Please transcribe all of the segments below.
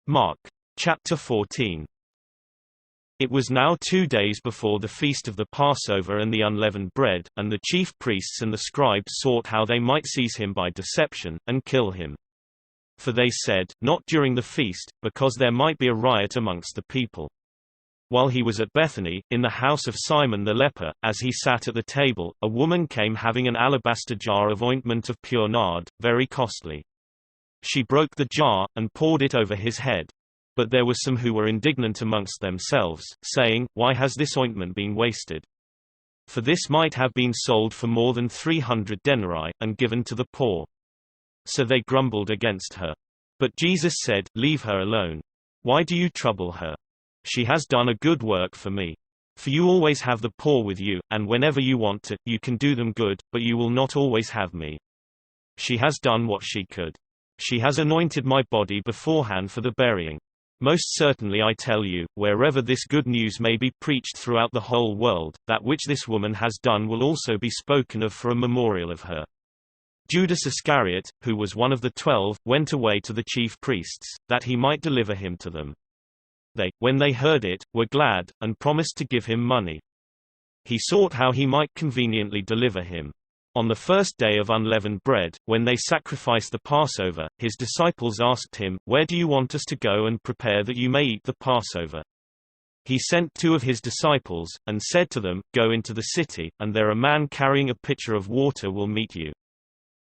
Mark. Chapter 14. It was now 2 days before the feast of the Passover and the unleavened bread, and the chief priests and the scribes sought how they might seize him by deception, and kill him. For they said, "Not during the feast, because there might be a riot amongst the people." While he was at Bethany, in the house of Simon the leper, as he sat at the table, a woman came having an alabaster jar of ointment of pure nard, very costly. She broke the jar, and poured it over his head. But there were some who were indignant amongst themselves, saying, "Why has this ointment been wasted? For this might have been sold for more than 300 denarii, and given to the poor." So they grumbled against her. But Jesus said, "Leave her alone. Why do you trouble her? She has done a good work for me. For you always have the poor with you, and whenever you want to, you can do them good, but you will not always have me. She has done what she could. She has anointed my body beforehand for the burying. Most certainly I tell you, wherever this good news may be preached throughout the whole world, that which this woman has done will also be spoken of for a memorial of her." Judas Iscariot, who was one of the 12, went away to the chief priests, that he might deliver him to them. They, when they heard it, were glad, and promised to give him money. He sought how he might conveniently deliver him. On the first day of unleavened bread, when they sacrificed the Passover, his disciples asked him, "Where do you want us to go and prepare that you may eat the Passover?" He sent 2 of his disciples, and said to them, "Go into the city, and there a man carrying a pitcher of water will meet you.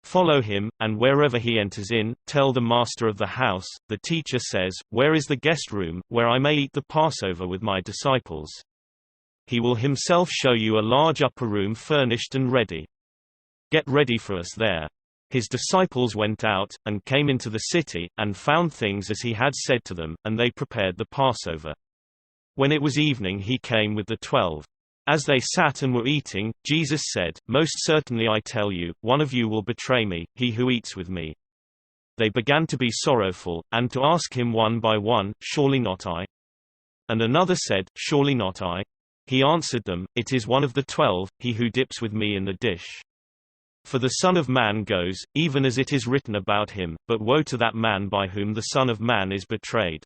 Follow him, and wherever he enters in, tell the master of the house, 'The teacher says, where is the guest room, where I may eat the Passover with my disciples?' He will himself show you a large upper room furnished and ready. Get ready for us there." His disciples went out, and came into the city, and found things as he had said to them, and they prepared the Passover. When it was evening he came with the 12. As they sat and were eating, Jesus said, "Most certainly I tell you, one of you will betray me, he who eats with me." They began to be sorrowful, and to ask him one by one, "Surely not I?" And another said, "Surely not I?" He answered them, "It is one of the 12, he who dips with me in the dish. For the Son of Man goes, even as it is written about him, but woe to that man by whom the Son of Man is betrayed.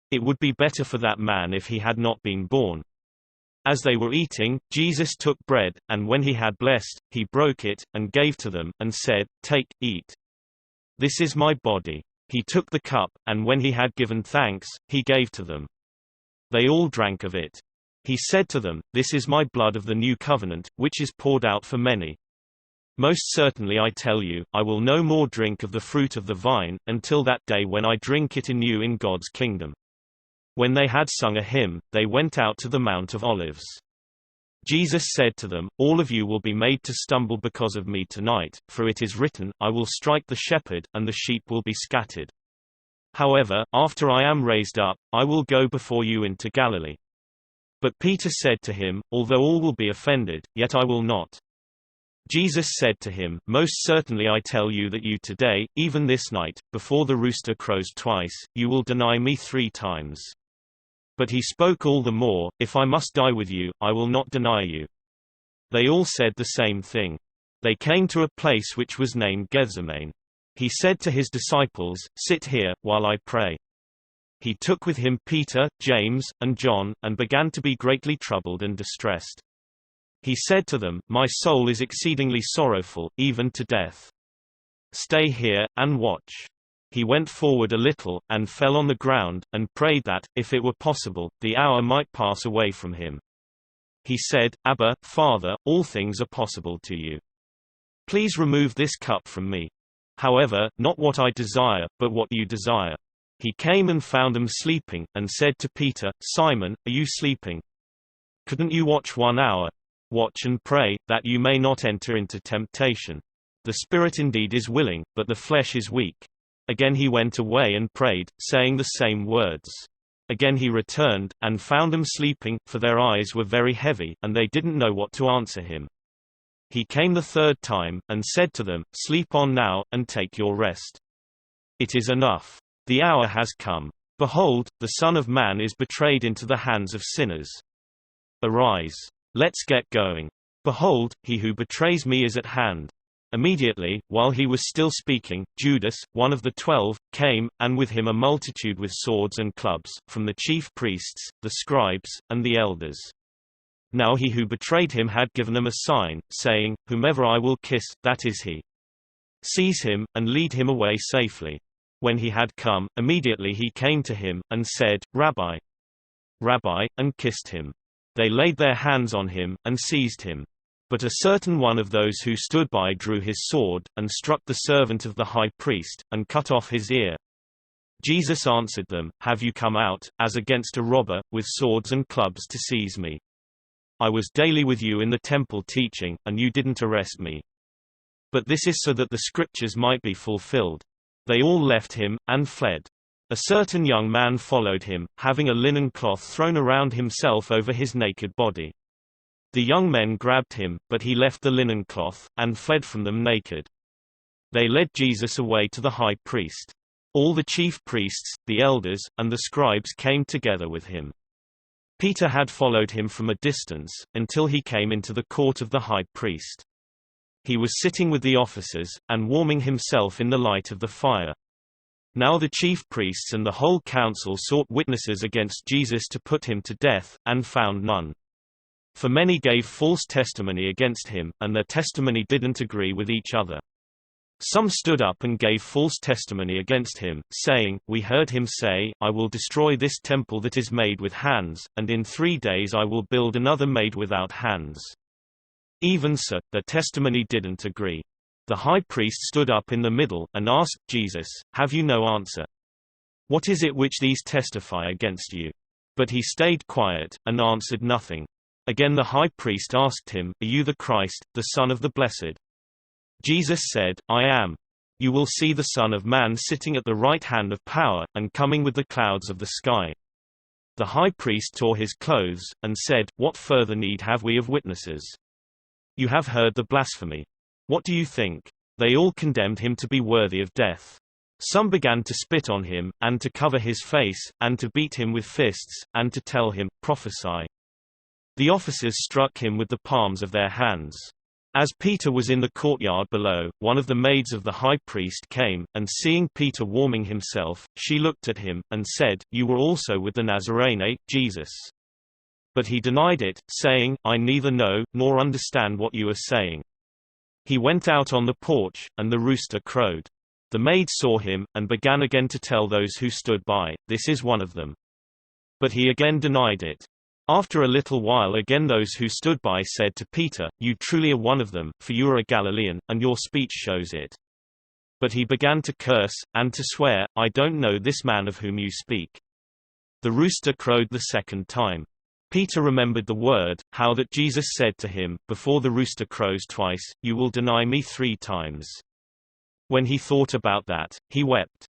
It would be better for that man if he had not been born." As they were eating, Jesus took bread, and when he had blessed, he broke it, and gave to them, and said, "Take, eat. This is my body." He took the cup, and when he had given thanks, he gave to them. They all drank of it. He said to them, "This is my blood of the new covenant, which is poured out for many. Most certainly I tell you, I will no more drink of the fruit of the vine, until that day when I drink it anew in God's kingdom." When they had sung a hymn, they went out to the Mount of Olives. Jesus said to them, "All of you will be made to stumble because of me tonight, for it is written, 'I will strike the shepherd, and the sheep will be scattered.' However, after I am raised up, I will go before you into Galilee." But Peter said to him, "Although all will be offended, yet I will not." Jesus said to him, "Most certainly I tell you that you today, even this night, before the rooster crows twice, you will deny me 3 times. But he spoke all the more, "If I must die with you, I will not deny you." They all said the same thing. They came to a place which was named Gethsemane. He said to his disciples, "Sit here, while I pray." He took with him Peter, James, and John, and began to be greatly troubled and distressed. He said to them, "My soul is exceedingly sorrowful, even to death. Stay here, and watch." He went forward a little, and fell on the ground, and prayed that, if it were possible, the hour might pass away from him. He said, "Abba, Father, all things are possible to you. Please remove this cup from me. However, not what I desire, but what you desire." He came and found them sleeping, and said to Peter, "Simon, are you sleeping? Couldn't you watch 1 hour? Watch and pray, that you may not enter into temptation. The spirit indeed is willing, but the flesh is weak." Again he went away and prayed, saying the same words. Again he returned, and found them sleeping, for their eyes were very heavy, and they didn't know what to answer him. He came the 3rd time, and said to them, "Sleep on now, and take your rest. It is enough. The hour has come. Behold, the Son of Man is betrayed into the hands of sinners. Arise. Let's get going. Behold, he who betrays me is at hand." Immediately, while he was still speaking, Judas, one of the 12, came, and with him a multitude with swords and clubs, from the chief priests, the scribes, and the elders. Now he who betrayed him had given them a sign, saying, "Whomever I will kiss, that is he. Seize him, and lead him away safely." When he had come, immediately he came to him, and said, "Rabbi, Rabbi," and kissed him. They laid their hands on him, and seized him. But a certain one of those who stood by drew his sword, and struck the servant of the high priest, and cut off his ear. Jesus answered them, "Have you come out, as against a robber, with swords and clubs to seize me? I was daily with you in the temple teaching, and you didn't arrest me. But this is so that the scriptures might be fulfilled." They all left him, and fled. A certain young man followed him, having a linen cloth thrown around himself over his naked body. The young men grabbed him, but he left the linen cloth, and fled from them naked. They led Jesus away to the high priest. All the chief priests, the elders, and the scribes came together with him. Peter had followed him from a distance, until he came into the court of the high priest. He was sitting with the officers, and warming himself in the light of the fire. Now the chief priests and the whole council sought witnesses against Jesus to put him to death, and found none. For many gave false testimony against him, and their testimony didn't agree with each other. Some stood up and gave false testimony against him, saying, "We heard him say, 'I will destroy this temple that is made with hands, and in 3 days I will build another made without hands.' Even so, their testimony didn't agree. The high priest stood up in the middle, and asked Jesus, 'Have you no answer? What is it which these testify against you?' But he stayed quiet, and answered nothing. Again the high priest asked him, 'Are you the Christ, the Son of the Blessed?' Jesus said, 'I am. You will see the Son of Man sitting at the right hand of power, and coming with the clouds of the sky.' The high priest tore his clothes, and said, 'What further need have we of witnesses? You have heard the blasphemy. What do you think?' They all condemned him to be worthy of death. Some began to spit on him, and to cover his face, and to beat him with fists, and to tell him, 'Prophesy.' The officers struck him with the palms of their hands. As Peter was in the courtyard below, one of the maids of the high priest came, and seeing Peter warming himself, she looked at him, and said, 'You were also with the Nazarene, Jesus.' But he denied it, saying, 'I neither know, nor understand what you are saying.' He went out on the porch, and the rooster crowed. The maid saw him, and began again to tell those who stood by, 'This is one of them.' But he again denied it. After a little while again those who stood by said to Peter, 'You truly are one of them, for you are a Galilean, and your speech shows it.' But he began to curse, and to swear, 'I don't know this man of whom you speak.' The rooster crowed the second time. Peter remembered the word, how that Jesus said to him, 'Before the rooster crows twice, you will deny me 3 times.' When he thought about that, he wept.